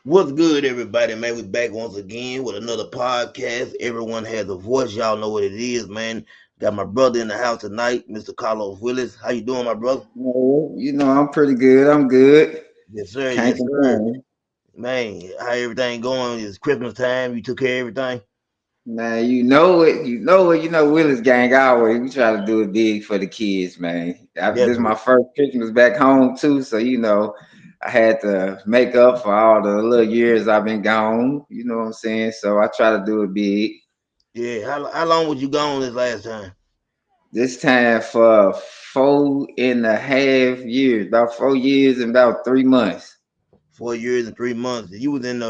What's good, everybody, man? We back once again with another podcast. Everyone has a voice. Y'all know what it is, man. Got my brother in the house tonight, Mr. Carlos Willis. How you doing, my brother? I'm pretty good. I'm good. Yes, sir. Can't Yes, sir. complain. Man, how everything going? It's Christmas time. You took care of everything? Man, you know it. You know it. You know Willis Gang always. We try to do it big for the kids, man. This is my Definitely. first Christmas back home too, so I had to make up for all the little years I've been gone. You know what I'm saying? So I try to do it big. Yeah. How long was you gone this last time? This time for 4.5 years, about 4 years and about 3 months. 4 years and 3 months. You was in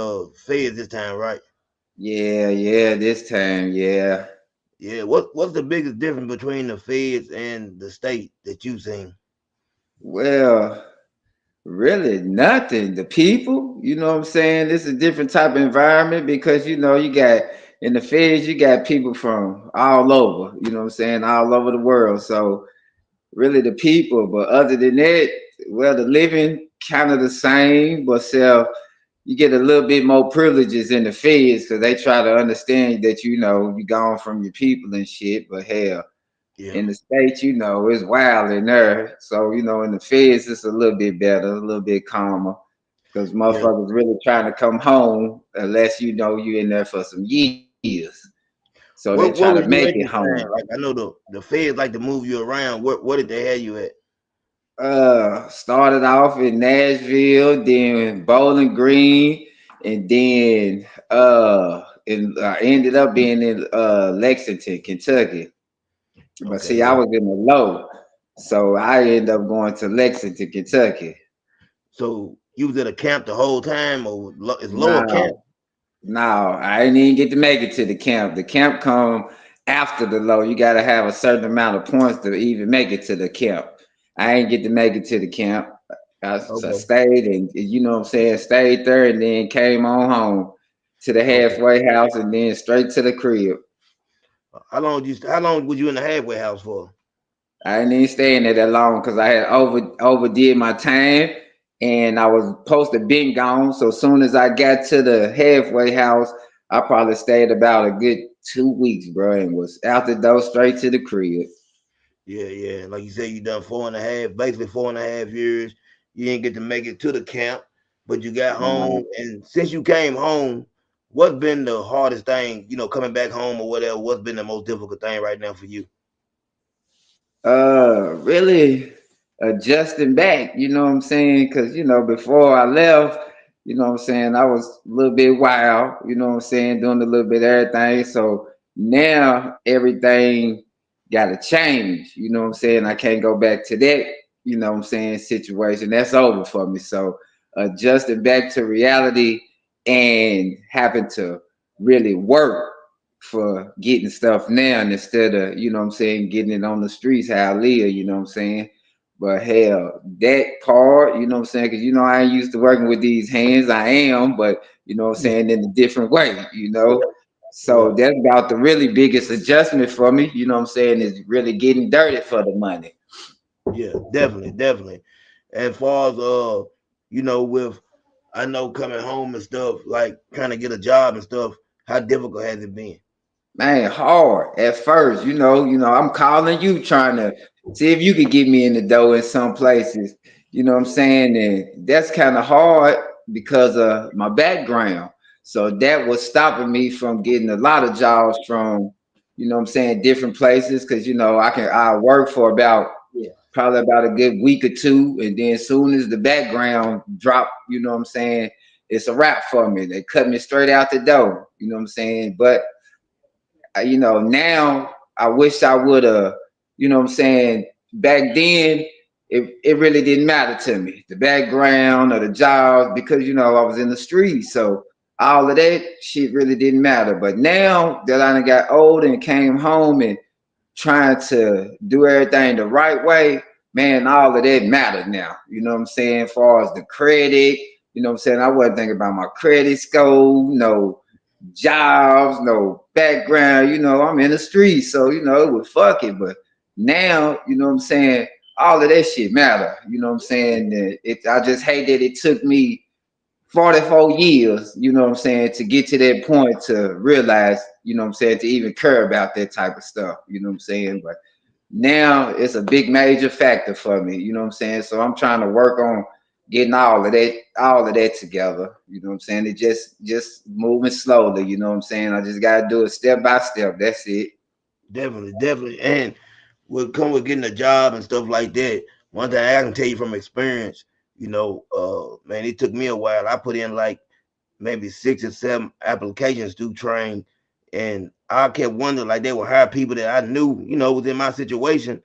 Feds this time, right? Yeah, this time, yeah. Yeah. What's the biggest difference between the Feds and the state that you seen? Well, really nothing. The people, you know what I'm saying? This is a different type of environment because you got in the feds, you got people from all over, you know what I'm saying, all over the world. So really the people, but other than that, well, the living kind of the same, but you get a little bit more privileges in the feds because they try to understand that you gone from your people and shit. But hell, Yeah. in the States, it's wild in there. So, in the feds, it's a little bit better, a little bit calmer. Because Yeah. motherfuckers really trying to come home unless you in there for some years. So they try to What make was it you at this home. time? Like I know the feds like to move you around. What did they have you at? Started off in Nashville, then Bowling Green, and then I ended up being in Lexington, Kentucky. But Okay, see, I yeah. was in the low. So I ended up going to Lexington, Kentucky. So you was at a camp the whole time, or it's lower camp? No, no, I didn't even get to make it to the camp. The camp come after the low. You got to have a certain amount of points to even make it to the camp. I ain't get to make it to the camp. I Okay, stayed and you know what I'm saying, stayed there and then came on home to the okay. halfway house and then straight to the crib. How long was you in the halfway house for? I didn't even stay in there that long because I had overdid my time and I was supposed to been gone. So as soon as I got to the halfway house, I probably stayed about a good 2 weeks, bro, and was out the door straight to the crib. Yeah, yeah. Like you said, you done 4.5, basically 4.5 years. You didn't get to make it to the camp, but you got Nah. home. And since you came home, what's been the hardest thing? Coming back home or whatever. What's been the most difficult thing right now for you? Really adjusting back, you know what I'm saying? Because, before I left, you know what I'm saying, I was a little bit wild, you know what I'm saying, doing a little bit of everything. So now everything got to change, you know what I'm saying? I can't go back to that, you know what I'm saying, situation. That's over for me. So adjusting back to reality and having to really work for getting stuff now instead of, you know what I'm saying, getting it on the streets how I live, you know what I'm saying? But hell, that part, you know what I'm saying? Because, I ain't used to working with these hands. I am, but, you know what I'm Yeah, saying, in a different way. yeah, So that's about the really biggest adjustment for me, you know what I'm saying, is really getting dirty for the money. yeah. Definitely, definitely. As far as with I know coming home and stuff, like trying to get a job and stuff, how difficult has it been? Man, hard at first, I'm calling you trying to see if you could get me in the door in some places, you know what I'm saying? And that's kind of hard because of my background. So that was stopping me from getting a lot of jobs from, what I'm saying, different places. Cause I work for about Yeah. probably about a good week or two. And then as soon as the background drop, you know what I'm saying, it's a wrap for me. They cut me straight out the door, you know what I'm saying? But now I wish I would have, what I'm saying, back then it really didn't matter to me, the background or the jobs, because I was in the streets. So all of that shit really didn't matter. But now that I done got old and came home and trying to do everything the right way, man, all of that matters now. You know what I'm saying? As far as the credit, you know what I'm saying? I wasn't thinking about my credit score, no jobs, no background. I'm in the streets, so it was fuck it. But now, you know what I'm saying, all of that shit matter. You know what I'm saying? I just hate that it took me 44 years, you know what I'm saying, to get to that point to realize, you know what I'm saying, to even care about that type of stuff, you know what I'm saying? But now it's a big major factor for me, you know what I'm saying? So I'm trying to work on getting all of that together, you know what I'm saying? It just moving slowly, you know what I'm saying? I just gotta do it step by step. That's it. Definitely, definitely. And what come with getting a job and stuff like that, one thing I can tell you from experience, man, it took me a while. I put in like maybe 6 or 7 applications to train, and I kept wondering like they would hire people that I knew, was in my situation,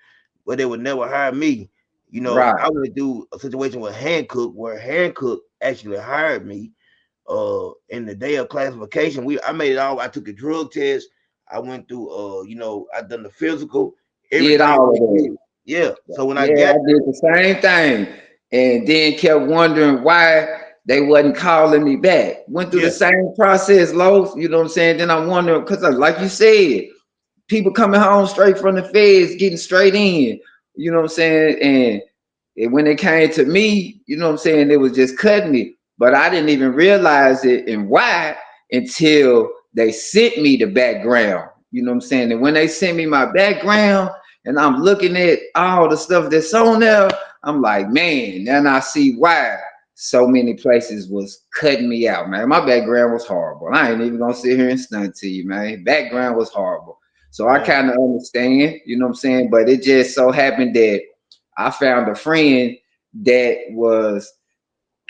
but they would never hire me. Right. I went through a situation with Hancock where Hancock actually hired me in the day of classification. I made it all. I took a drug test. I went through I done the physical. Did Everything all of was that. good. Yeah. So when I Yeah, got I did there, the same thing. And then kept wondering why they wasn't calling me back. Went through the yeah, same process, Los, you know what I'm saying? Then I'm wondering, because like you said, people coming home straight from the feds, getting straight in, you know what I'm saying? And when it came to me, you know what I'm saying, it was just cutting me. But I didn't even realize it and why until they sent me the background. You know what I'm saying? And when they sent me my background and I'm looking at all the stuff that's on there, I'm like, man, then I see why so many places was cutting me out, man. My background was horrible. I ain't even gonna sit here and stunt to you, man. Background was horrible. So I man. kind of understand, you know what I'm saying? But it just so happened that I found a friend that was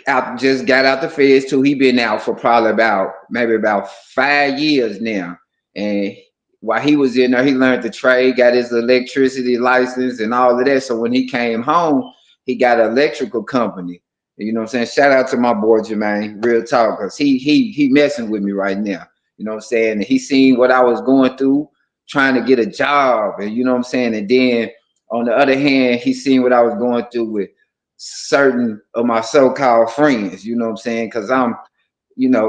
out, just got out the feds too. He been out for probably maybe about 5 years now. And while he was in there, he learned the trade, got his electricity license and all of that. So when he came home, he got an electrical company. You know what I'm saying? Shout out to my boy Jermaine, real talk, because he messing with me right now. You know what I'm saying? And he seen what I was going through, trying to get a job, and you know what I'm saying. And then on the other hand, he seen what I was going through with certain of my so-called friends, you know what I'm saying? Because I'm,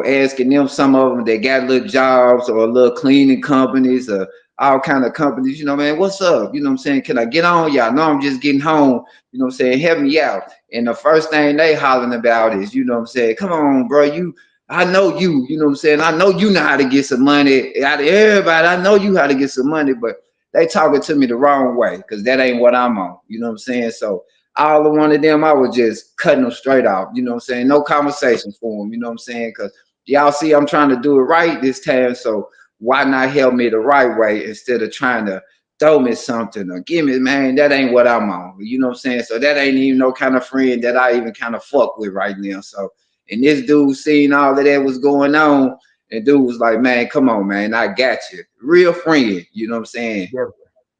asking them, some of them that got little jobs or little cleaning companies or all kind of companies, man, what's up? You know what I'm saying? Can I get on? Y'all know I'm just getting home, you know what I'm saying? Help me out. And the first thing they hollering about is, you know what I'm saying? Come on, bro, I know you know what I'm saying? I know you know how to get some money out of everybody. I know you how to get some money, but they talking to me the wrong way because that ain't what I'm on. You know what I'm saying? So all of one of them, I was just cutting them straight off. You know what I'm saying? No conversation for them. You know what I'm saying? Because y'all see, I'm trying to do it right this time. So why not help me the right way instead of trying to throw me something or give me, man, that ain't what I'm on. You know what I'm saying? So that ain't even no kind of friend that I even kind of fuck with right now. So, and this dude seen all of that was going on. And dude was like, man, come on, man, I got you. Real friend, you know what I'm saying? Definitely.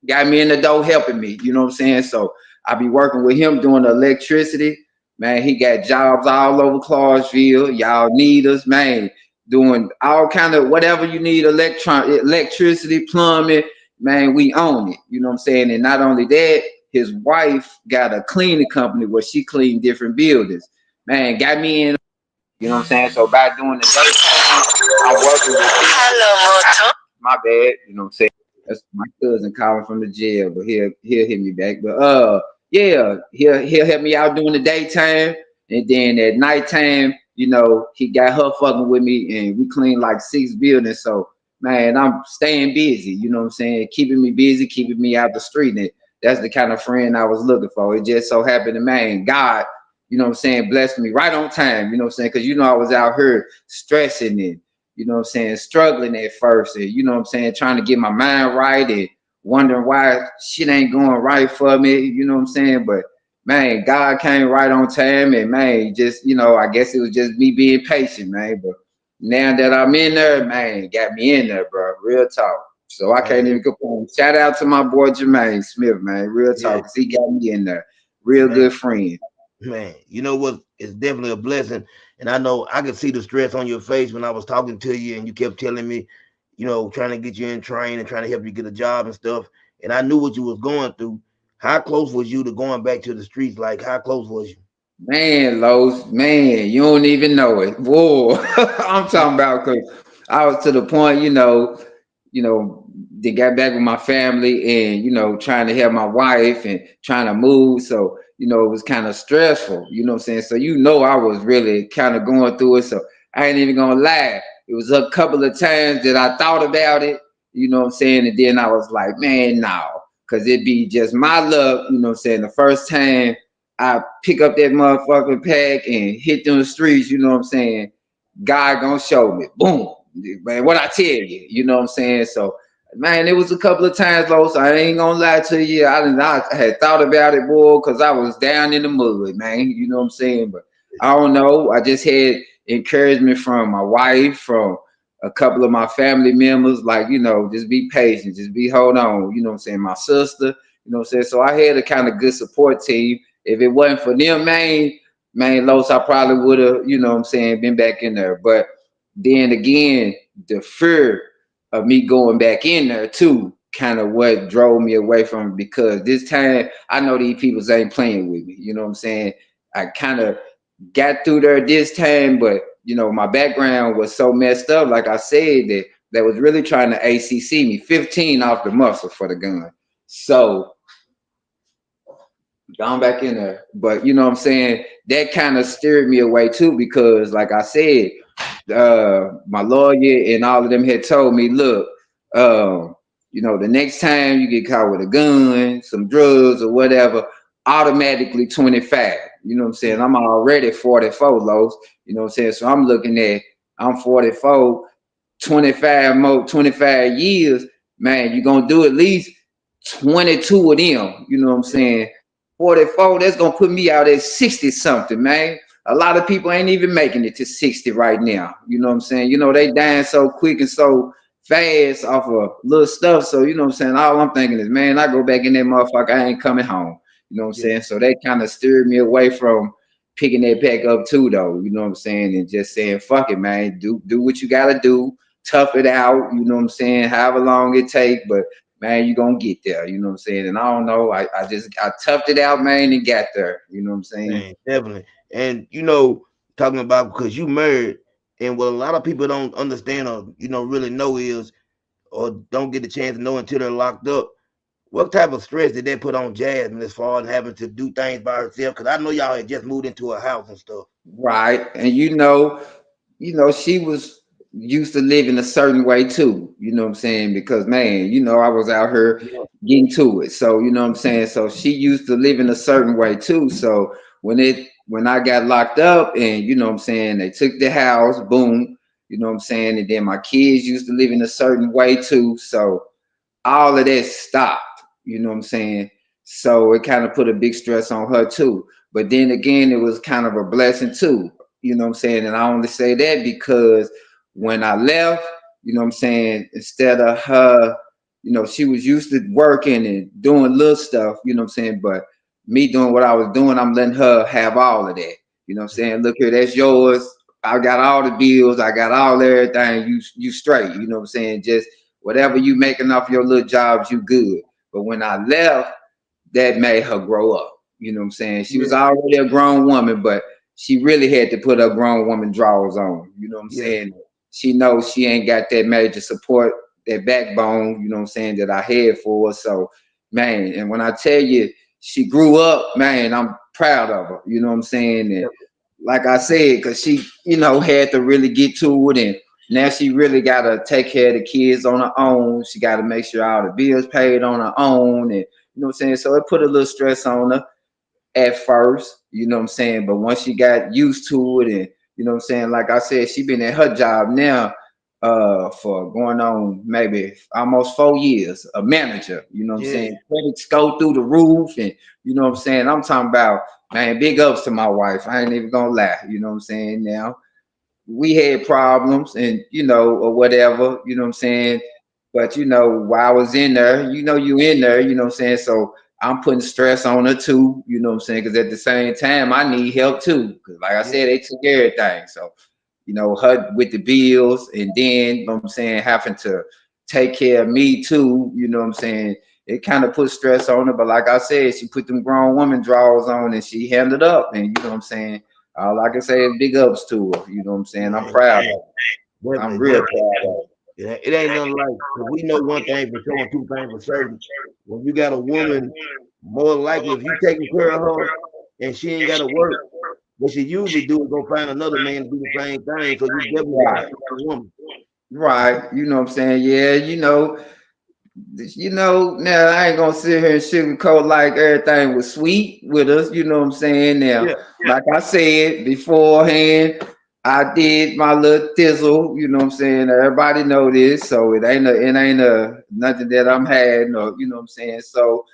Got me in the door helping me, you know what I'm saying? So I be working with him doing the electricity. Man, he got jobs all over Clarksville. Y'all need us, man. Doing all kind of whatever you need, electricity, plumbing, man, we own it. You know what I'm saying? And not only that, his wife got a cleaning company where she cleaned different buildings. Man, got me in, you know what I'm saying? So by doing the daytime, I'm working with Hello, Moto. My bad, you know what I'm saying? That's my cousin calling from the jail, but he'll hit me back. But yeah, he'll help me out during the daytime, and then at nighttime, he got her fucking with me, and we clean like 6 buildings. So man, I'm staying busy. You know what I'm saying? Keeping me busy, keeping me out the street. And that's the kind of friend I was looking for. It just so happened to, man, God, you know what I'm saying, blessed me right on time. You know what I'm saying? Because I was out here stressing it, you know what I'm saying, struggling at first, and you know what I'm saying, trying to get my mind right and wondering why shit ain't going right for me, you know what I'm saying? But man, God came right on time, and man, just I guess it was just me being patient, man. But now that I'm in there, man, got me in there, bro. Real talk. So I can't Man, even complain. Shout out to my boy Jermaine Smith, man. Real yeah, talk, 'cause he got me in there. Real man, good friend. man. You know what? It's definitely a blessing. And I know I could see the stress on your face when I was talking to you and you kept telling me, trying to get you in train and trying to help you get a job and stuff. And I knew what you was going through. How close was you to going back to the streets? Like, how close was you? Man, Los, man, you don't even know it. Whoa, I'm talking about because I was to the point, you know, they got back with my family and trying to help my wife and trying to move. So it was kind of stressful, you know what I'm saying? So I was really kind of going through it. So I ain't even gonna lie. It was a couple of times that I thought about it, you know what I'm saying? And then I was like, man, no, because it'd be just my luck, you know what I'm saying? The first time I pick up that motherfucking pack and hit them streets, you know what I'm saying? God gonna show me. Boom. Man, what I tell you, you know what I'm saying? So man, it was a couple of times, though, so I ain't gonna lie to you. I had thought about it, boy, because I was down in the mud, man. You know what I'm saying? But I don't know. I just had encouragement from my wife, from a couple of my family members, like, just be patient, just be hold on, you know what I'm saying? My sister, you know what I'm saying? So I had a kind of good support team. If it wasn't for them, man, Los, I probably would have, you know what I'm saying, been back in there. But then again, the fear of me going back in there too, kind of what drove me away from it, because this time I know these people ain't playing with me. You know what I'm saying? I kind of got through there this time, but my background was so messed up, like I said, that was really trying to ACC me 15 off the muscle for the gun. So gone back in there. But you know what I'm saying? That kind of steered me away too, because like I said, my lawyer and all of them had told me, look, the next time you get caught with a gun, some drugs or whatever, automatically 25. You know what I'm saying? I'm already 44, Los. You know what I'm saying? So I'm looking at, I'm 44, 25 years, man, you're gonna do at least 22 of them. You know what I'm saying? 44, that's gonna put me out at 60 something, man. A lot of people ain't even making it to 60 right now. You know what I'm saying? They dying so quick and so fast off of little stuff. So you know what I'm saying? All I'm thinking is, man, I go back in that motherfucker, I ain't coming home. You know what I'm Yeah. saying? So that kind of steered me away from picking that pack up too, though. You know what I'm saying? And just saying, fuck it, man. Do what you gotta do, tough it out, you know what I'm saying? However long it take, but man, you gonna get there, you know what I'm saying? And I don't know, I toughed it out, man, and got there, you know what I'm saying? Man, definitely. And talking about because you married, and what a lot of people don't understand or really know is, or don't get the chance to know until they're locked up. What type of stress did that put on Jasmine as far as having to do things by herself? Because I know y'all had just moved into a house and stuff. Right. And she was used to living a certain way too, you know what I'm saying? Because man, I was out here Yeah, getting to it. So, you know what I'm saying? So she used to live in a certain way too. So when I got locked up and you know what I'm saying, they took the house, boom, you know what I'm saying? And then my kids used to live in a certain way too. So all of that stopped, you know what I'm saying? So it kind of put a big stress on her too. But then again, it was kind of a blessing too, you know what I'm saying? And I only say that because when I left, you know what I'm saying, instead of her, she was used to working and doing little stuff, you know what I'm saying? But me doing what I was doing, I'm letting her have all of that. You know what I'm saying? Look here, that's yours. I got all the bills, I got all everything. You straight, you know what I'm saying? Just whatever you making off your little jobs, you good. But when I left, that made her grow up. You know what I'm saying? She was yeah, already a grown woman, but she really had to put her grown woman drawers on. You know what I'm yeah, saying? She knows she ain't got that major support, that backbone, you know what I'm saying, that I had for her. So, man, and when I tell you she grew up, man, I'm proud of her. You know what I'm saying? And like I said, because she, had to really get to it. And now she really got to take care of the kids on her own. She got to make sure all the bills paid on her own. And, you know what I'm saying? So it put a little stress on her at first, you know what I'm saying? But once she got used to it and, you know what I'm saying? Like I said, she been at her job now for going on maybe almost 4 years, a manager, you know what I'm yeah, saying? Credits go through the roof and you know what I'm saying? I'm talking about, man, big ups to my wife. I ain't even gonna lie, you know what I'm saying? Now we had problems and or whatever, you know what I'm saying? But while I was in there, you in there, you know what I'm saying? So I'm putting stress on her too, you know what I'm saying? Because at the same time, I need help too. Because like I yeah, said, they took everything. So, her with the bills and then, you know what I'm saying, having to take care of me too, you know what I'm saying? It kind of put stress on her. But like I said, she put them grown woman drawers on and she handled up. And you know what I'm saying? All I can say is big ups to her. You know what I'm saying? I'm yeah. proud of her. I'm Definitely, real definitely. proud of her. It ain't nothing like, 'cause we know one thing for sure and two things for certain. When you got a woman, more likely if you taking care of her, and she ain't got to work. What she usually do is go find another man to do the same thing. So you definitely got to Right. pick a woman. Right. You know what I'm saying? Yeah, now I ain't gonna sit here and sugarcoat like everything was sweet with us, you know what I'm saying? Now, Yeah, like I said beforehand, I did my little thizzle, you know what I'm saying? Everybody know this, so it ain't a nothing that I'm had, or you know what I'm saying? So,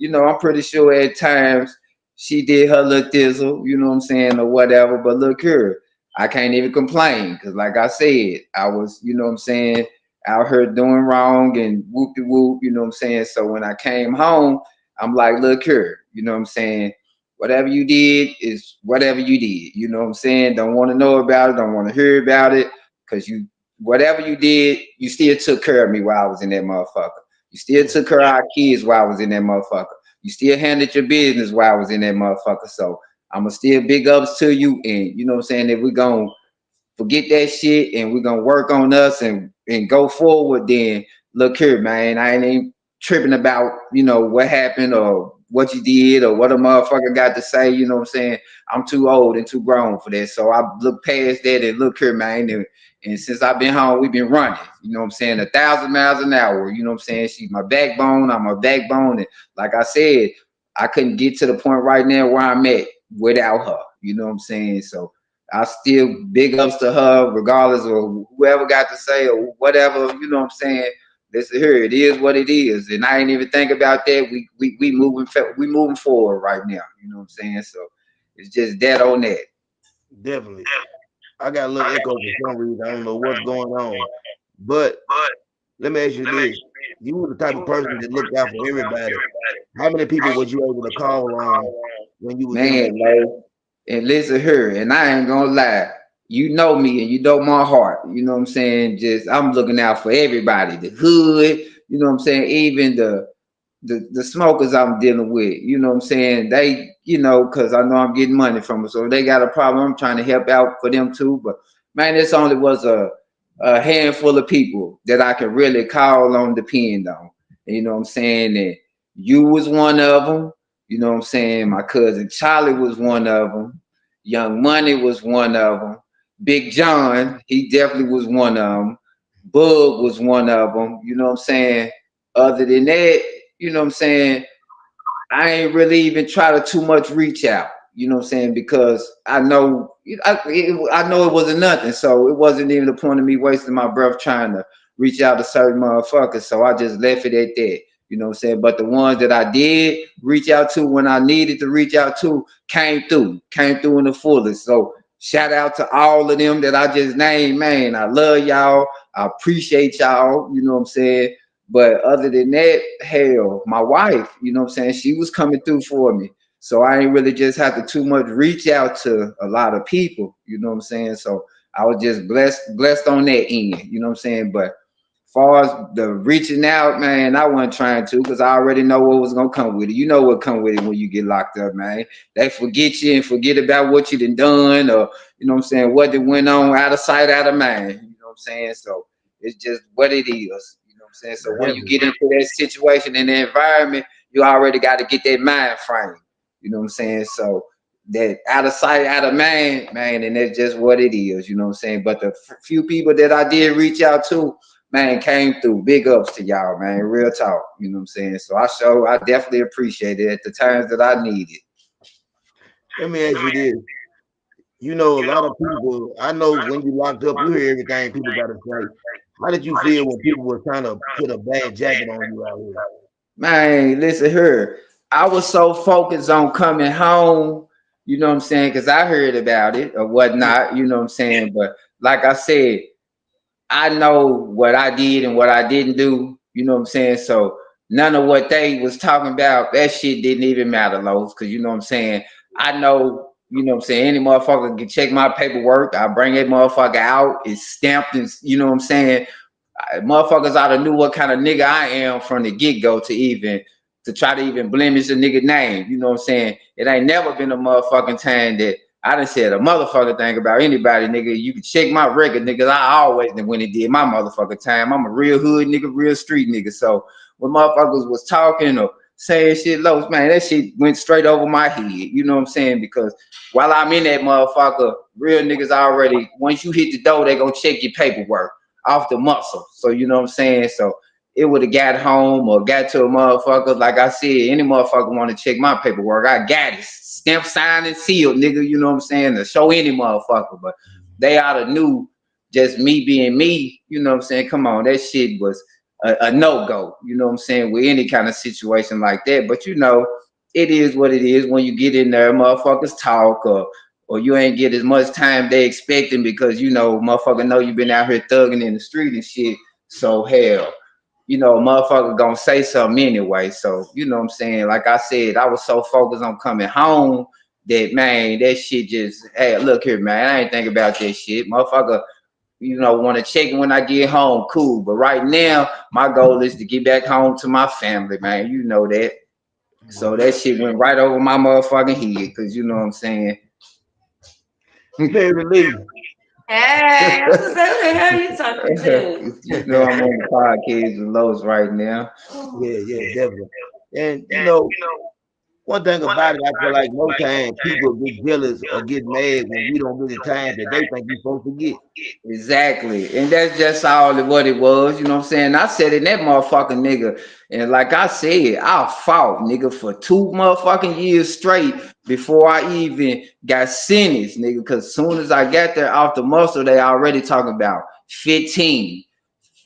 I'm pretty sure at times she did her little thizzle, you know what I'm saying, or whatever. But look here, I can't even complain because like I said, I was, you know what I'm saying, out here doing wrong and whoop de whoop, you know what I'm saying? So when I came home, I'm like, look here, you know what I'm saying? Whatever you did is whatever you did, you know what I'm saying? Don't want to know about it, don't want to hear about it, because whatever you did, you still took care of me while I was in that motherfucker. You still yeah, took care of our kids while I was in that motherfucker. You still handled your business while I was in that motherfucker. So I'ma still big ups to you, and you know what I'm saying, that we gonna forget that shit and we're gonna work on us and go forward, then look here, man. I ain't even tripping about, what happened or what you did or what a motherfucker got to say, you know what I'm saying? I'm too old and too grown for that. So I look past that and look here, man. And since I've been home, we've been running, you know what I'm saying, 1,000 miles an hour, you know what I'm saying? She's my backbone, I'm her backbone. And like I said, I couldn't get to the point right now where I'm at without her, you know what I'm saying? So I still big ups to her, regardless of whoever got to say or whatever. You know what I'm saying? Listen here, it is what it is, and I ain't even think about that. We moving forward right now. You know what I'm saying? So it's just that on that. definitely. I got a little echo for some reason. I don't know what's going on. But let me ask you this. You were the type of person that looked out for everybody. How many people was you able to call on when you was in Man, Lo, and listen here, and I ain't gonna lie. You know me and you know my heart. You know what I'm saying? Just I'm looking out for everybody. The hood, you know what I'm saying? Even the smokers I'm dealing with, you know what I'm saying? They, because I know I'm getting money from them. So if they got a problem, I'm trying to help out for them too. But man, this only was a handful of people that I can really call on, depend on. And you know what I'm saying? And you was one of them. You know what I'm saying? My cousin Charlie was one of them. Young Money was one of them. Big John, he definitely was one of them. Bug was one of them. You know what I'm saying? Other than that, you know what I'm saying, I ain't really even try to too much reach out. You know what I'm saying? Because I know it wasn't nothing. So it wasn't even the point of me wasting my breath trying to reach out to certain motherfuckers. So I just left it at that. You know what I'm saying? But the ones that I did reach out to when I needed to reach out to came through in the fullest. So shout out to all of them that I just named, man. I love y'all. I appreciate y'all. You know what I'm saying? But other than that, hell, my wife, you know what I'm saying, she was coming through for me. So I ain't really just have to too much reach out to a lot of people, you know what I'm saying? So I was just blessed on that end, you know what I'm saying? But far as the reaching out, man, I wasn't trying to because I already know what was gonna come with it. You know what come with it when you get locked up, man. They forget you and forget about what you done, or you know what I'm saying, what that went on, out of sight, out of mind. You know what I'm saying? So it's just what it is. You know what I'm saying? So when you definitely, get into that situation and the environment, you already got to get that mind frame. You know what I'm saying? So that out of sight, out of mind, man, and that's just what it is. You know what I'm saying? But the few people that I did reach out to, man, came through. Big ups to y'all, man. Real talk. You know what I'm saying? So I definitely appreciate it at the times that I needed. let me ask you this. You know, a lot of people, I know when you locked up, you hear everything people got to say. How did you feel when people were trying to put a bad jacket on you out here? Man, listen here. I was so focused on coming home, you know what I'm saying, because I heard about it or Yeah, whatnot, you know what I'm saying. But like I said, I know what I did and what I didn't do. You know what I'm saying? So none of what they was talking about, that shit didn't even matter, Lowe's, because you know what I'm saying? I know, you know what I'm saying, any motherfucker can check my paperwork. I bring that motherfucker out, it's stamped, and you know what I'm saying? Motherfuckers ought to knew what kind of nigga I am from the get-go to try to even blemish a nigga name. You know what I'm saying? It ain't never been a motherfucking time that I done said a motherfucking thing about anybody, nigga. You can check my record, nigga. I always knew when it did my motherfucking time. I'm a real hood nigga, real street nigga. So when motherfuckers was talking or saying shit low, man, that shit went straight over my head. You know what I'm saying? Because while I'm in that motherfucker, real niggas already, once you hit the door, they gonna check your paperwork off the muscle. So you know what I'm saying? So it would have got home or got to a motherfucker. Like I said, any motherfucker want to check my paperwork, I got it. Stamp, signed, and sealed, nigga. You know what I'm saying? To show any motherfucker. But they oughta knew just me being me, you know what I'm saying? Come on, that shit was a no-go, you know what I'm saying, with any kind of situation like that. But you know, it is what it is. When you get in there, motherfuckers talk or you ain't get as much time they expecting because you know, motherfucker know you been out here thugging in the street and shit. So hell, you know, motherfucker gonna say something anyway. So, you know what I'm saying? Like I said, I was so focused on coming home that man, that shit just, hey, look here, man, I ain't think about that shit. Motherfucker, you know, want to check when I get home, cool. But right now, my goal is to get back home to my family, man. You know that. So that shit went right over my motherfucking head, cause you know what I'm saying. Baby Lee. Hey, I was gonna say, who the hell you talking to? You know I'm on the podcast with Lowe's right now. Yeah, yeah, definitely. And you know, one thing about it, I feel like most times people get jealous or get mad when we don't get the time that they think we supposed to get. Exactly. And that's just all what it was. You know what I'm saying? I said in that motherfucking nigga. And like I said, I fought nigga for 2 motherfucking years straight before I even got sentenced, nigga. Cause soon as I got there off the muscle, they already talking about 15.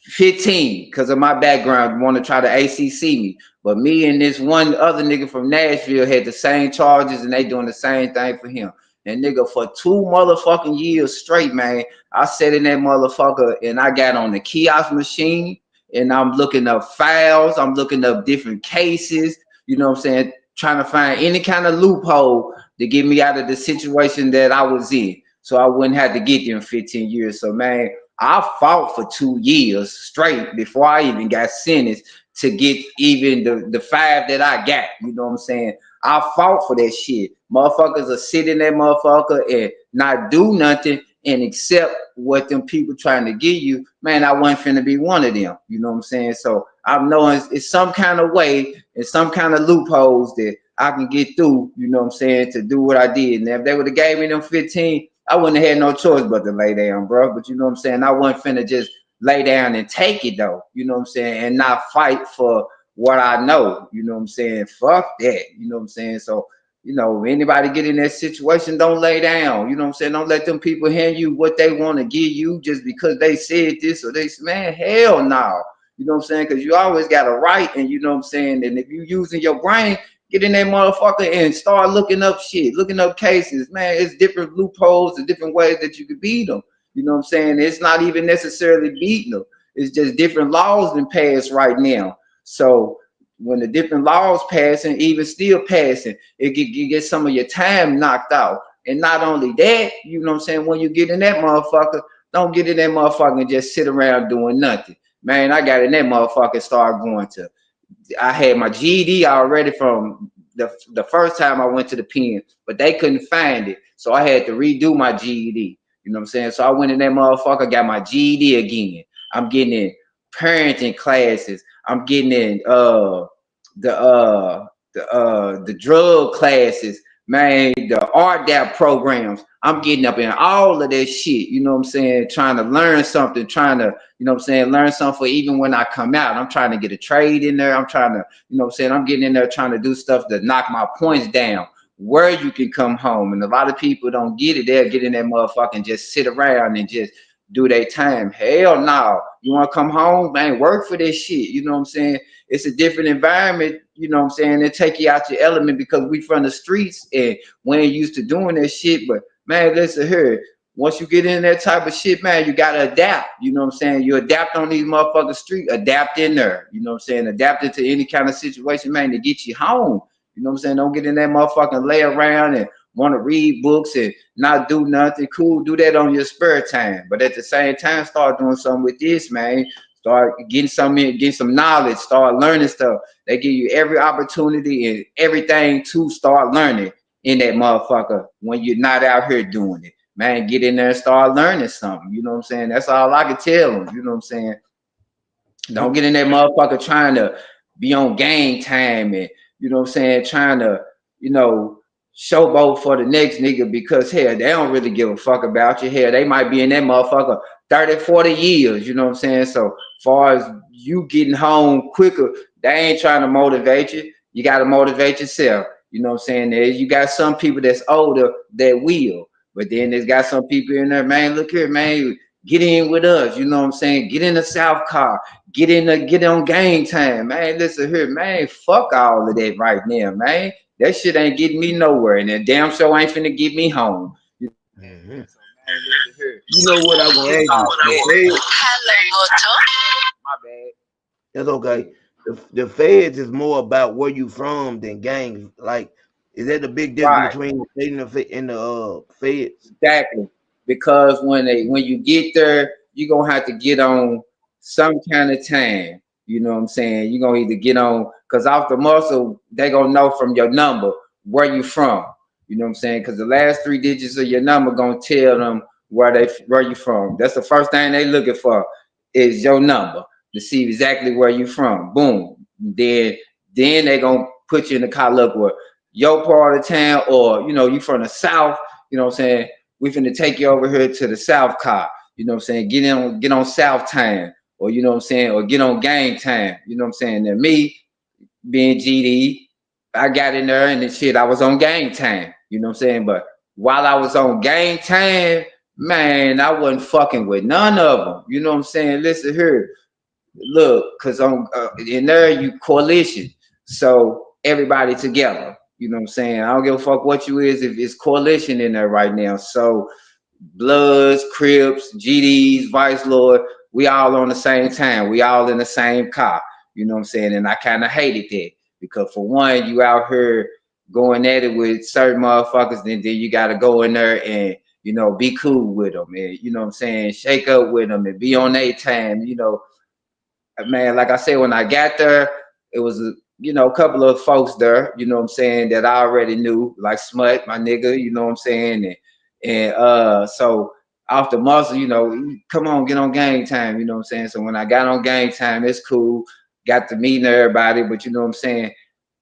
15 because of my background want to try to ACC me. But me and this one other nigga from Nashville had the same charges and they doing the same thing for him. And nigga, for 2 motherfucking years straight, man, I sat in that motherfucker and I got on the kiosk machine and I'm looking up files, I'm looking up different cases, you know what I'm saying, trying to find any kind of loophole to get me out of the situation that I was in. So I wouldn't have to get them 15 years. So man, I fought for 2 years straight before I even got sentenced to get even the 5 that I got. You know what I'm saying? I fought for that shit. Motherfuckers are sit in that motherfucker and not do nothing and accept what them people trying to give you. Man, I wasn't finna be one of them. You know what I'm saying? So I'm knowing it's some kind of way and some kind of loopholes that I can get through, you know what I'm saying, to do what I did. And if they would have gave me them 15, I wouldn't have had no choice but to lay down, bro. But you know what I'm saying? I wasn't finna just lay down and take it though, you know what I'm saying, and not fight for what I know, you know what I'm saying? Fuck that, you know what I'm saying? So, you know, anybody get in that situation, don't lay down, you know what I'm saying? Don't let them people hand you what they want to give you just because they said this or they said, man, hell no. You know what I'm saying? Because you always got a right, and you know what I'm saying? And if you using your brain, get in that motherfucker and start looking up shit, looking up cases. Man, it's different loopholes and different ways that you could beat them. You know what I'm saying? It's not even necessarily beating them. It's just different laws been passed right now. So when the different laws passing, even still passing, it get some of your time knocked out. And not only that, you know what I'm saying? When you get in that motherfucker, don't get in that motherfucker and just sit around doing nothing. Man, I got in that motherfucker and started going to, I had my GED already from the first time I went to the pen, but they couldn't find it. So I had to redo my GED. You know what I'm saying? So I went in that motherfucker, got my GED again. I'm getting in parenting classes. I'm getting in the drug classes, man, the RDAP programs. I'm getting up in all of that shit, you know what I'm saying? Trying to learn something, trying to, you know what I'm saying, learn something for even when I come out. I'm trying to get a trade in there. I'm trying to, you know what I'm saying, I'm getting in there trying to do stuff to knock my points down where you can come home. And a lot of people don't get it. They'll get in that motherfucker and just sit around and just do their time. Hell no. You want to come home, man, work for this shit. You know what I'm saying? It's a different environment, you know what I'm saying? They take you out your element because we from the streets and we ain't used to doing that shit. But man, listen here. Once you get in that type of shit, man, you gotta adapt. You know what I'm saying? You adapt on these motherfucking streets, adapt in there. You know what I'm saying? Adapt it to any kind of situation, man, to get you home. You know what I'm saying? Don't get in that motherfucking lay around and want to read books and not do nothing. Cool, do that on your spare time. But at the same time, start doing something with this, man. Start getting some knowledge, start learning stuff. They give you every opportunity and everything to start learning in that motherfucker when you're not out here doing it. Man, get in there and start learning something. You know what I'm saying? That's all I can tell them. You know what I'm saying? Don't get in that motherfucker trying to be on game time and you know what I'm saying, trying to, you know, showboat for the next nigga because hell, they don't really give a fuck about you. Hell, they might be in that motherfucker 30, 40 years, you know what I'm saying? So far as you getting home quicker, they ain't trying to motivate you. You gotta motivate yourself. You know what I'm saying? You got some people that's older that will, but then there's got some people in there, man, look here, man, get in with us, you know what I'm saying? Get in the South car, get on game time, man. Listen here, man, fuck all of that right now, man. That shit ain't getting me nowhere, and that damn show ain't finna get me home. You know what I'm saying? Mhm. So man, listen here. You know what I gonna ask Kick you? off The that. Fed, My bad. that's okay. The feds is more about where you from than gangs. Like, is that the big difference Right. between the state and the feds? Exactly. Because when you get there, you're gonna have to get on some kind of time. You know what I'm saying? You're gonna either get on because off the muscle, they gonna know from your number where you from. You know what I'm saying? Because the last three digits of your number gonna tell them where you from. That's the first thing they looking for is your number to see exactly where you from. Boom. Then they gonna put you in the car. Look where your part of town, or you know, you from the south. You know what I'm saying? We finna take you over here to the South Car. You know what I'm saying? Get on South Time, or you know what I'm saying, or get on Gang Time. You know what I'm saying? And me being GD, I got in there and the shit. I was on Gang Time. You know what I'm saying? But while I was on Gang Time, man, I wasn't fucking with none of them. You know what I'm saying? Listen here, look, cause on in there you coalition, so everybody together. You know what I'm saying? I don't give a fuck what you is if it's coalition in there right now. So Bloods, Crips, GDs, Vice Lord, we all on the same time. We all in the same car. You know what I'm saying? And I kind of hated that because for one, you out here going at it with certain motherfuckers, then you got to go in there and you know be cool with them, and you know what I'm saying, shake up with them and be on their time. You know, man, like I said, when I got there, it was you know a couple of folks there, you know what I'm saying, that I already knew, like Smut, my nigga, you know what I'm saying, and so off the muscle, you know, come on, get on game time, you know what I'm saying. So when I got on game time, it's cool, got to meeting everybody, but you know what I'm saying,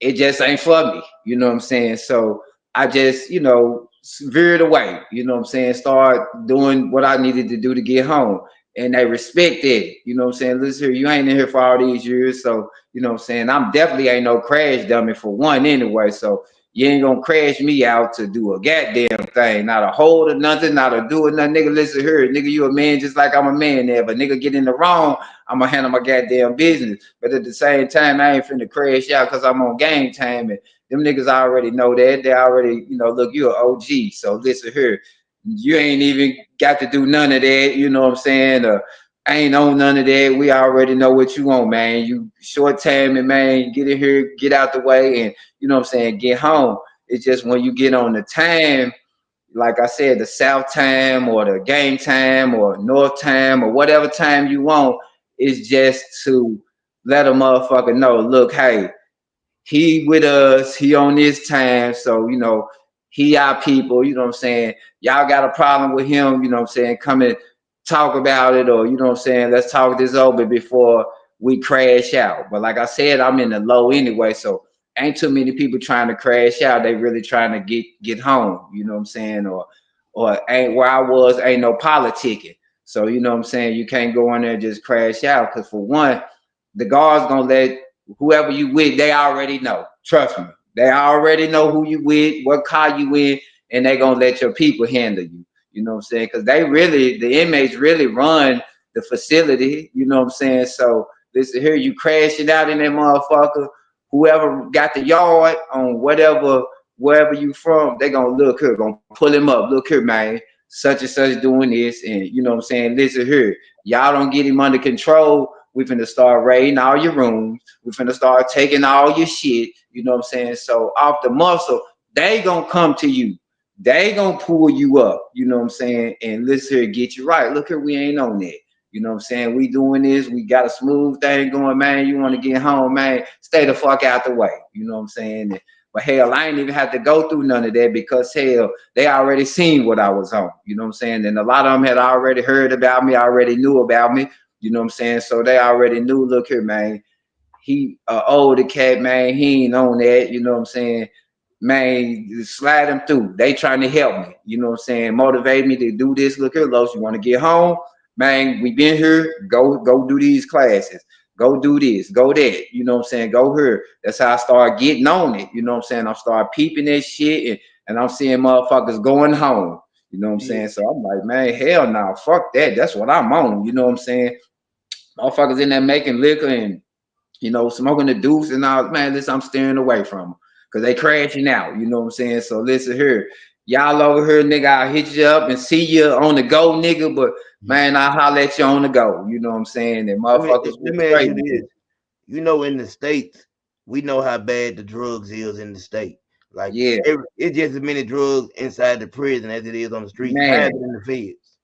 it just ain't for me, you know what I'm saying. So I just, you know, veered away, you know what I'm saying, start doing what I needed to do to get home, and they respect it. You know what I'm saying? Listen here, you ain't in here for all these years. So, you know what I'm saying? I'm definitely ain't no crash dummy for one anyway. So you ain't gonna crash me out to do a goddamn thing. Not a hold or nothing, not a do it nothing. Nigga, listen here, nigga, you a man just like I'm a man there. But nigga get in the wrong, I'ma handle my goddamn business. But at the same time, I ain't finna crash out because I'm on game time, and them niggas already know that. They already, you know, look, you an OG. So listen here, you ain't even got to do none of that, you know what I'm saying? I ain't on none of that. We already know what you want, man. You short timing, man. Get in here, get out the way, and you know what I'm saying, get home. It's just when you get on the time, like I said, the South time or the game time or North time or whatever time you want, it's just to let a motherfucker know, look, hey, he with us, he on this time, so you know, he our people, you know what I'm saying? Y'all got a problem with him, you know what I'm saying? Come and talk about it, or you know what I'm saying, let's talk this over before we crash out. But like I said, I'm in the low anyway, so ain't too many people trying to crash out. They really trying to get home, you know what I'm saying? Or ain't where I was, ain't no politicking. So you know what I'm saying, you can't go in there and just crash out, because for one, the guards gonna let whoever you with, they already know. Trust me. They already know who you with, what car you in, and they gonna let your people handle you. You know what I'm saying? Because they really, the inmates really run the facility. You know what I'm saying? So listen here, you crashing out in that motherfucker. Whoever got the yard on whatever, wherever you from, they gonna look here, gonna pull him up. Look here, man. Such and such doing this, and you know what I'm saying? Listen here, y'all don't get him under control. We finna start raiding all your rooms. We finna start taking all your shit. You know what I'm saying? So off the muscle, they gonna come to you. They gonna pull you up. You know what I'm saying? And listen here, get you right. Look here, we ain't on that. You know what I'm saying? We doing this. We got a smooth thing going, man. You want to get home, man? Stay the fuck out the way. You know what I'm saying? But hell, I ain't even have to go through none of that because hell, they already seen what I was on. You know what I'm saying? And a lot of them had already heard about me, already knew about me. You know what I'm saying? So they already knew, look here, man, he older cat, man, he ain't on that, you know what I'm saying? Man, slide them through. They trying to help me, you know what I'm saying? Motivate me to do this. Look here, Los, you want to get home? Man, we been here. Go do these classes. Go do this. Go that. You know what I'm saying? Go here. That's how I start getting on it. You know what I'm saying? I start peeping that shit and I'm seeing motherfuckers going home. You know what I'm Yeah. saying? So I'm like, man, hell no, fuck that. That's what I'm on. You know what I'm saying? Motherfuckers in there making liquor and smoking the deuce and all. Man, listen, I'm steering away from them because they crashing out. You know what I'm saying? So listen here, y'all over here, nigga, I'll hit you up and see you on the go, nigga. But man, I'll holler at you on the go. You know what I'm saying? And Let me motherfuckers let was me ask straight you with this. it. In the states, we know how bad the drugs is in the state. Like Yeah, it's just as many drugs inside the prison as it is on the streets. How is it man. in the feds?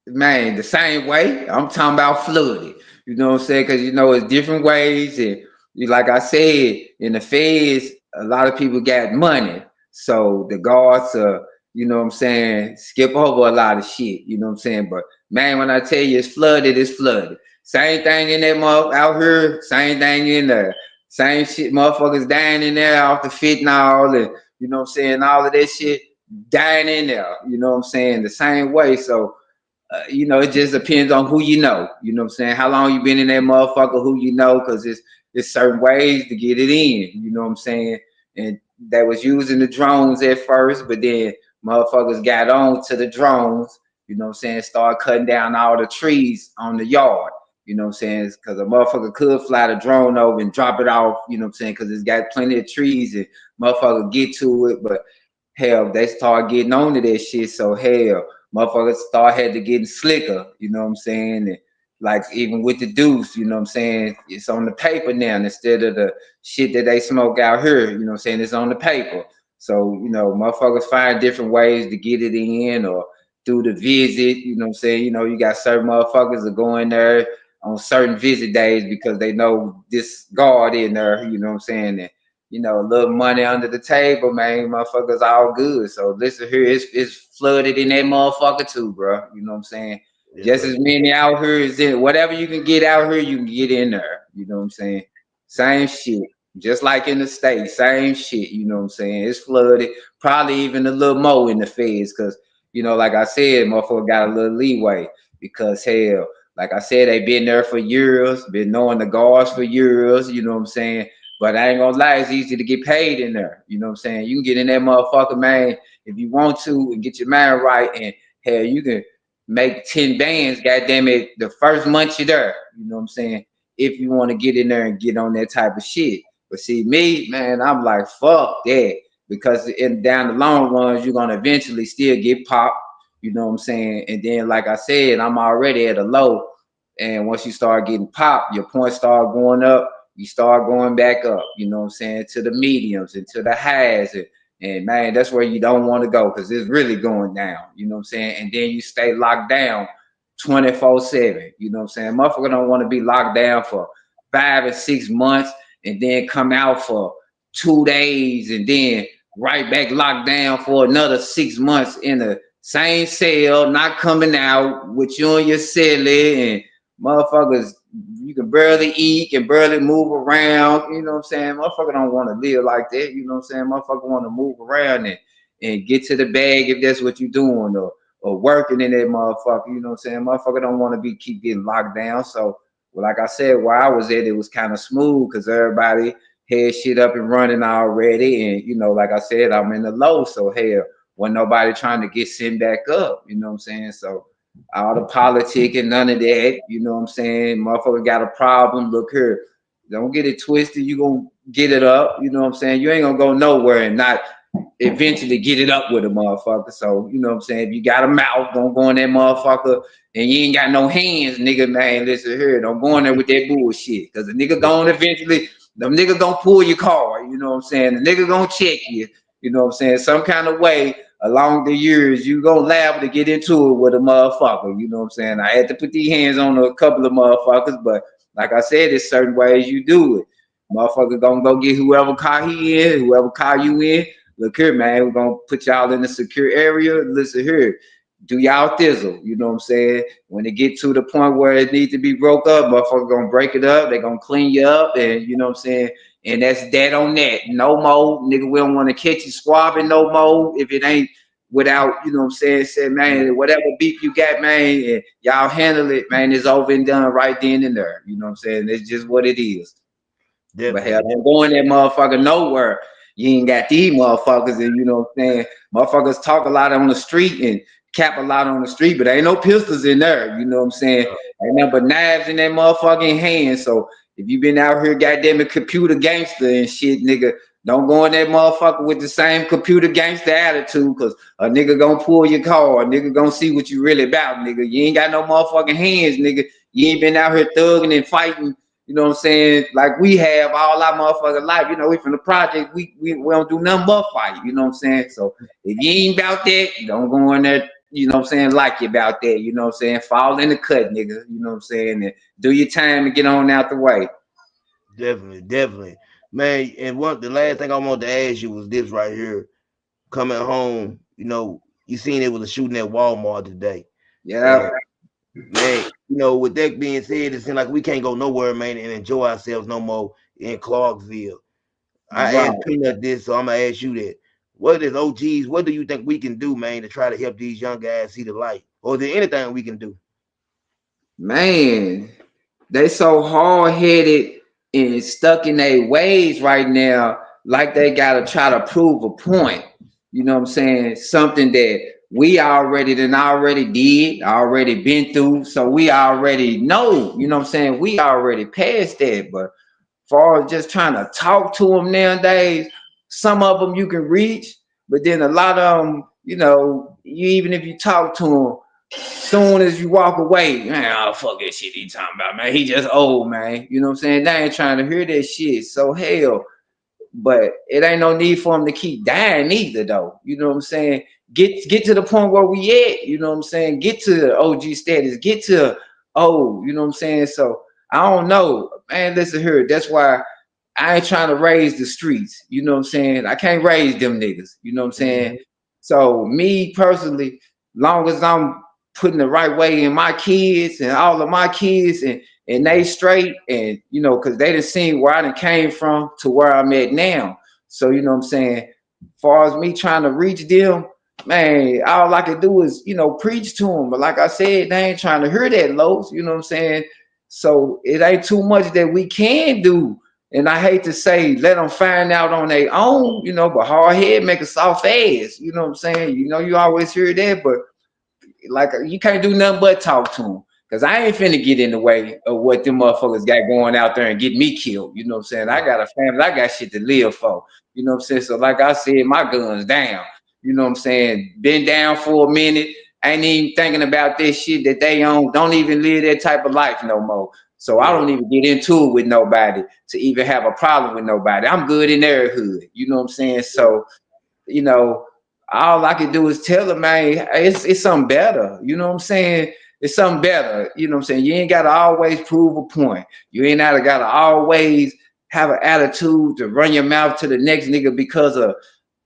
Man, the same way. I'm talking about flooded. You know what I'm saying? Because it's different ways, and like I said, in the feds, a lot of people got money, so the guards, what I'm saying, skip over a lot of shit. You know what I'm saying? But man, when I tell you it's flooded, it's flooded. Same thing in that mother out here. Same thing in there. Same shit. Motherfuckers dying in there off the fentanyl, and what I'm saying, all of that shit dying in there. You know what I'm saying? The same way. So it just depends on who you know. You know what I'm saying? How long you been in that motherfucker, who you know, because it's certain ways to get it in. You know what I'm saying? And they was using the drones at first, but then motherfuckers got on to the drones, start cutting down all the trees on the yard. You know what I'm saying? Because a motherfucker could fly the drone over and drop it off, you know what I'm saying? Because it's got plenty of trees and motherfucker get to it, but hell, they start getting on to that shit. So hell, motherfuckers start had to getting slicker, you know what I'm saying? And like even with the deuce, you know what I'm saying? It's on the paper now instead of the shit that they smoke out here, you know what I'm saying? It's on the paper. So, motherfuckers find different ways to get it in or through the visit, you know what I'm saying? You got certain motherfuckers that go in there on certain visit days because they know this guard in there, you know what I'm saying? And a little money under the table, man, motherfuckers all good. So listen here, it's flooded in that motherfucker too, bro. You know what I'm saying? Yes, Just sir. as many out here as in whatever you can get out here, you can get in there. You know what I'm saying? Same shit. Just like in the States, same shit. You know what I'm saying? It's flooded, probably even a little more in the feds, because like I said, motherfucker got a little leeway because hell, like I said, they been there for years, been knowing the guards for years, you know what I'm saying? But I ain't gonna lie, it's easy to get paid in there. You know what I'm saying? You can get in that motherfucker, man, if you want to and get your mind right. And hell, you can make 10 bands, goddamn it, the first month you're there. You know what I'm saying? If you want to get in there and get on that type of shit. But see, me, man, I'm like, fuck that. Because in down the long runs, you're gonna eventually still get popped. You know what I'm saying? And then, like I said, I'm already at a low. And once you start getting popped, your points start going up, you start going back up, you know what I'm saying, to the mediums and to the highs. And man, that's where you don't want to go because it's really going down, you know what I'm saying? And then you stay locked down 24/7, you know what I'm saying? Motherfucker don't want to be locked down for 5 and 6 months and then come out for 2 days and then right back locked down for another 6 months in the same cell, not coming out with you and your celly and motherfuckers, you can barely eat, can barely move around. You know what I'm saying? Motherfucker don't want to live like that. You know what I'm saying? Motherfucker want to move around and get to the bag if that's what you're doing or working in that motherfucker. You know what I'm saying? Motherfucker don't want to keep getting locked down. So, well, like I said, where I was at, it was kind of smooth because everybody had shit up and running already. And, like I said, I'm in the low. So, hell, when nobody trying to get sent back up. You know what I'm saying? So, all the politic and none of that. You know what I'm saying? Motherfucker got a problem. Look here. Don't get it twisted. You gonna get it up. You know what I'm saying? You ain't gonna go nowhere and not eventually get it up with a motherfucker. So, you know what I'm saying? If you got a mouth, don't go in that motherfucker and you ain't got no hands, nigga, man, listen here. Don't go in there with that bullshit. Cause the nigga gonna eventually, the nigga gonna pull your car. You know what I'm saying? The nigga gonna check you. You know what I'm saying? Some kind of way along the years, you gonna liable to get into it with a motherfucker. You know what I'm saying? I had to put these hands on a couple of motherfuckers, but like I said, there's certain ways you do it. Motherfucker gonna go get whoever car he in, whoever car you in. Look here, man, we're gonna put y'all in a secure area. Listen here. do y'all thizzle, you know what I'm saying? When it get to the point where it needs to be broke up, motherfuckers gonna break it up, they gonna clean you up, and you know what I'm saying? And that's that on that. No more, nigga, we don't wanna catch you squabbing no more if it ain't without, you know what I'm saying, say, Yeah, man, whatever beef you got, man, and y'all handle it, man, it's over and done right then and there. You know what I'm saying? It's just what it is. But hell, definitely. don't go in that motherfucker nowhere. You ain't got these motherfuckers, and you know what I'm saying? Motherfuckers talk a lot on the street and cap a lot on the street, but ain't no pistols in there. You know what I'm saying? Ain't nothing but knives in that motherfucking hand. So if you been out here, goddamn it, computer gangster and shit, nigga, don't go in that motherfucker with the same computer gangster attitude, cause a nigga gonna pull your car, a nigga gonna see what you really about, nigga. You ain't got no motherfucking hands, nigga. You ain't been out here thugging and fighting, you know what I'm saying? Like we have all our motherfucking life. You know, we from the project, we don't do nothing but fight. You know what I'm saying? So if you ain't about that, don't go in there, you know what I'm saying, like you about that. You know what I'm saying? Fall in the cut, nigga. You know what I'm saying? And do your time and get on out the way. Definitely, definitely. Man, and what the last thing I wanted to ask you was this right here. Coming home, you seen it was a shooting at Walmart today. Yeah. And man, with that being said, it seems like we can't go nowhere, man, and enjoy ourselves no more in Clarksville. I Right. asked Peanut this, so I'm gonna ask you that. What is OGs? What do you think we can do, man, to try to help these young guys see the light? Or is there anything we can do? Man, they so hard headed and stuck in their ways right now, like they gotta try to prove a point. You know what I'm saying? Something that we already did, already been through, so we already know. You know what I'm saying? We already passed that, but far as just trying to talk to them nowadays, some of them you can reach, but then a lot of them, you even if you talk to them, soon as you walk away, man, oh fuck that shit he talking about, man. He just old, man. You know what I'm saying? They ain't trying to hear that shit. So hell, but it ain't no need for them to keep dying either, though. You know what I'm saying? Get to the point where we at. You know what I'm saying? Get to the OG status. Get to you know what I'm saying? So I don't know, man. Listen here. That's why I ain't trying to raise the streets. You know what I'm saying? I can't raise them niggas. You know what I'm saying? Mm-hmm. So me personally, long as I'm putting the right way in my kids and all of my kids and they straight and because they done seen where I done came from to where I'm at now. So you know what I'm saying? As far as me trying to reach them, man, all I can do is preach to them. But like I said, they ain't trying to hear that, Los. You know what I'm saying? So it ain't too much that we can do. And I hate to say, let them find out on their own, but hard head make a soft ass. You know what I'm saying? You always hear that, but like you can't do nothing but talk to them. Cause I ain't finna get in the way of what them motherfuckers got going out there and get me killed. You know what I'm saying? I Right. got a family, I got shit to live for. You know what I'm saying? So like I said, my gun's down. You know what I'm saying? Been down for a minute. Ain't even thinking about this shit that they own. Don't even live that type of life no more. So I Yeah. don't even get into it with nobody to even have a problem with nobody. I'm good in their hood. You know what I'm saying? So you know, all I can do is tell them, man, it's something better. You know what I'm saying? It's something better. You know what I'm saying? You ain't gotta always prove a point. You ain't gotta always have an attitude to run your mouth to the next nigga because of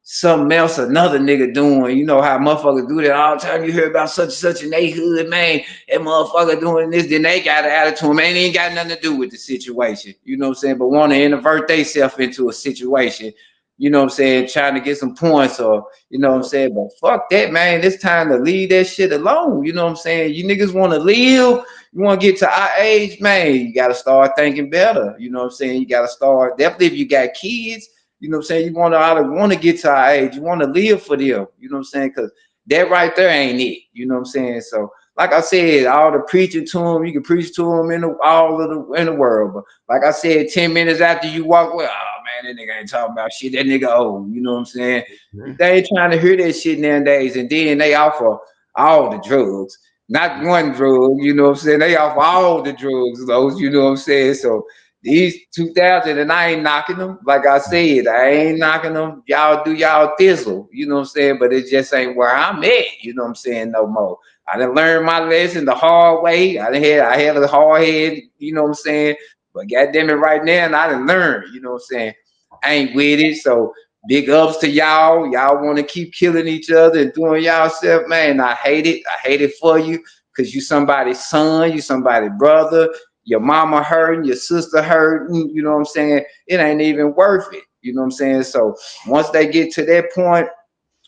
something else another nigga doing. You know how motherfuckers do that all the time. You hear about such and such in they hood, man. That motherfucker doing this, then they got an attitude, man. It ain't got nothing to do with the situation. You know what I'm saying? But want to invert themselves into a situation, you know what I'm saying, trying to get some points or, you know what I'm Yep. saying? But fuck that, man. It's time to leave that shit alone. You know what I'm saying? You niggas want to live, you want to get to our age, man, you got to start thinking better. You know what I'm saying? You got to start, definitely if you got kids, you know what I'm saying? You want to get to our age. You want to live for them. You know what I'm saying? Because that right there ain't it. You know what I'm saying? So, like I said, all the preaching to them, you can preach to them in the world. But like I said, 10 minutes after you walk away, oh man, that nigga ain't talking about shit. That nigga old. You know what I'm saying? Mhm. They ain't trying to hear that shit nowadays. And then they offer all the drugs, not one drug. You know what I'm saying? They offer all the drugs, those. You know what I'm saying? So these 2000, and I ain't knocking them. Like I said, I ain't knocking them. Y'all do y'all thizzle, you know what I'm saying? But it just ain't where I'm at, you know what I'm saying, no more. I done learned my lesson the hard way. I had a hard head, you know what I'm saying? But goddamn it, right now, and I done learned, you know what I'm saying? I ain't with it. So Big ups to y'all. Y'all want to keep killing each other and doing y'all stuff, man. I hate it. I hate it for you because you somebody's son, you somebody's brother. Your mama hurting, your sister hurting. You know what I'm saying? It ain't even worth it. You know what I'm saying? So once they get to that point,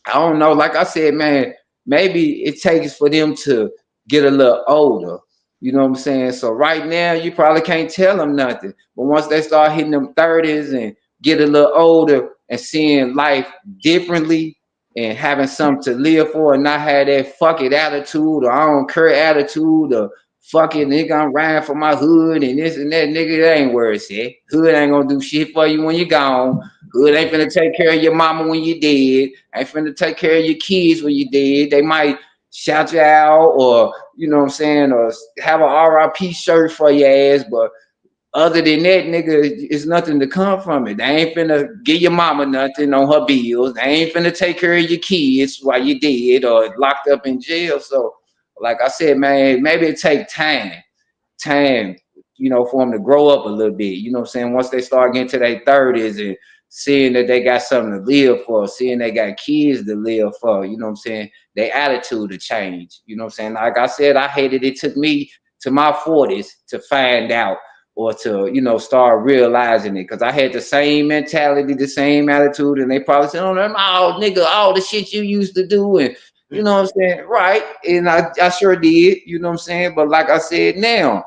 I don't know. Like I said, man, maybe it takes for them to get a little older. You know what I'm saying? So right now, you probably can't tell them nothing. But once they start hitting them 30s and get a little older and seeing life differently and having something to live for and not have that fuck it attitude or I don't care attitude or fuck it, nigga, I'm riding for my hood and this and that, nigga, that ain't where it's at. Hood ain't gonna do shit for you when you're gone. Hood ain't finna take care of your mama when you dead. Ain't finna take care of your kids when you dead. They might shout you out or, you know what I'm saying, or have a RIP shirt for your ass, but other than that, nigga, it's nothing to come from it. They ain't finna give your mama nothing on her bills. They ain't finna take care of your kids while you dead or locked up in jail. So, like I said, man, maybe it take time, for them to grow up a little bit. You know what I'm saying? Once they start getting to their 30s and seeing that they got something to live for, seeing they got kids to live for, you know what I'm saying? Their attitude to change. You know what I'm saying? Like I said, I hated it. Took me to my 40s to find out or to, start realizing it. Cause I had the same mentality, the same attitude, and they probably said, oh, nigga, all the shit you used to do. And you know what I'm saying? Right. And I sure did, you know what I'm saying? But like I said, now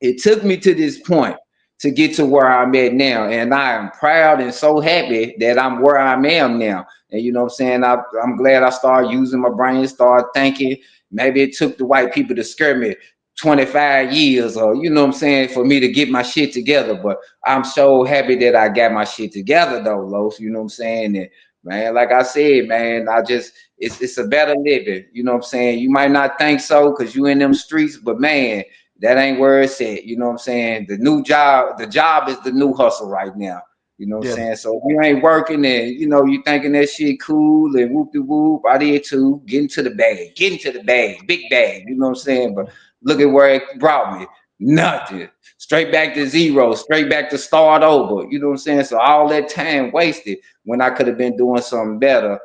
it took me to this point to get to where I'm at now. And I am proud and so happy that I'm where I am now. And you know what I'm saying? I'm glad I started using my brain, started thinking. Maybe it took the white people to scare me 25 years or, you know what I'm saying, for me to get my shit together. But I'm so happy that I got my shit together though, Los. You know what I'm saying? And man, like I said, man, it's a better living. You know what I'm saying? You might not think so because you in them streets, but man, that ain't where it's at. You know what I'm saying? The job is the new hustle right now. You know what I'm Definitely. saying? So if you ain't working and you thinking that shit cool and whoop de whoop, I did too. Get into the bag, big bag. You know what I'm saying? But look at where it brought me. Nothing. Straight back to zero, straight back to start over. You know what I'm saying? So all that time wasted when I could have been doing something better.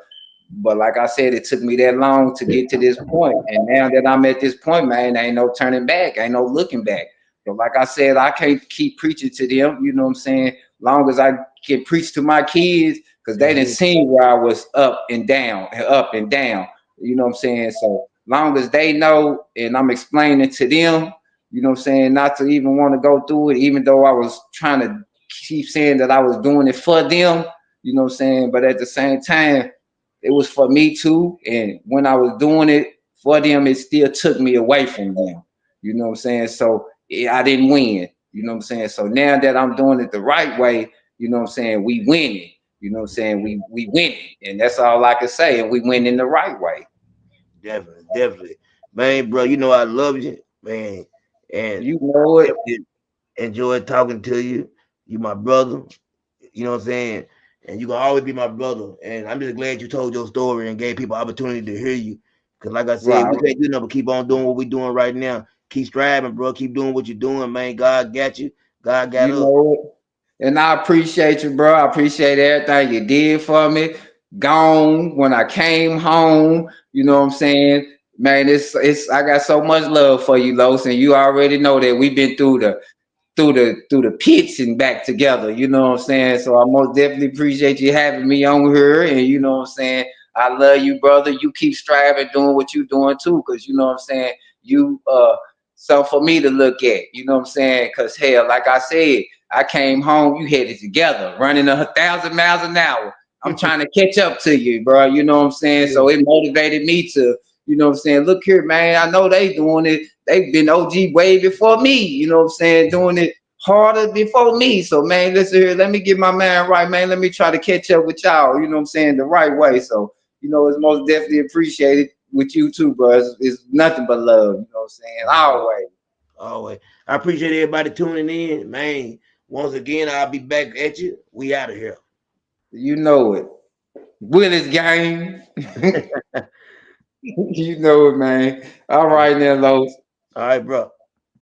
But like I said, it took me that long to get to this point. And now that I'm at this point, man, ain't no turning back, ain't no looking back. But like I said, I can't keep preaching to them, you know what I'm saying? Long as I can preach to my kids, because they That's didn't it. see where I was up and down and up and down. You know what I'm saying? So long as they know and I'm explaining to them, you know what I'm saying, not to even want to go through it, even though I was trying to keep saying that I was doing it for them, you know what I'm saying? But at the same time, it was for me too. And when I was doing it for them, it still took me away from them. You know what I'm saying? So I didn't win. You know what I'm saying? So now that I'm doing it the right way, you know what I'm saying, we winning. You know what I'm saying? We winning. And that's all I can say. And we win in the right way. Definitely, definitely. Man, bro, you know I love you, man. And You know it. definitely enjoy talking to you. You my brother. You know what I'm saying? And you gonna always be my brother. And I'm just glad you told your story and gave people opportunity to hear you. Cause like I said, we Right. can't do nothing but keep on doing what we doing right now. Keep striving, bro. Keep doing what you're doing, man. God got you. God got You us. know it. And I appreciate you, bro. I appreciate everything you did for me. Gone when I came home. You know what I'm saying? Man, it's I got so much love for you, Los, and you already know that we've been through the pits and back together. You know what I'm saying? So I most definitely appreciate you having me on here. And you know what I'm saying? I love you, brother. You keep striving, doing what you doing too, because you know what I'm saying? You so for me to look at, you know what I'm saying? Cause hell, like I said, I came home, you had it together, running 1,000 miles an hour. I'm trying to catch up to you, bro. You know what I'm saying? Yeah. So it motivated me to, you know what I'm saying? Look here, man. I know they doing it. They've been OG way before me. You know what I'm saying? Doing it harder before me. So man, listen here. Let me get my man right, man. Let me try to catch up with y'all. You know what I'm saying? The right way. So it's most definitely appreciated with you too, bro. It's nothing but love. You know what I'm saying? Always, Always. always. I appreciate everybody tuning in, man. Once again, I'll be back at you. We out of here. You know it. Willis gang. You know it, man. All right, now, Los. All right, bro.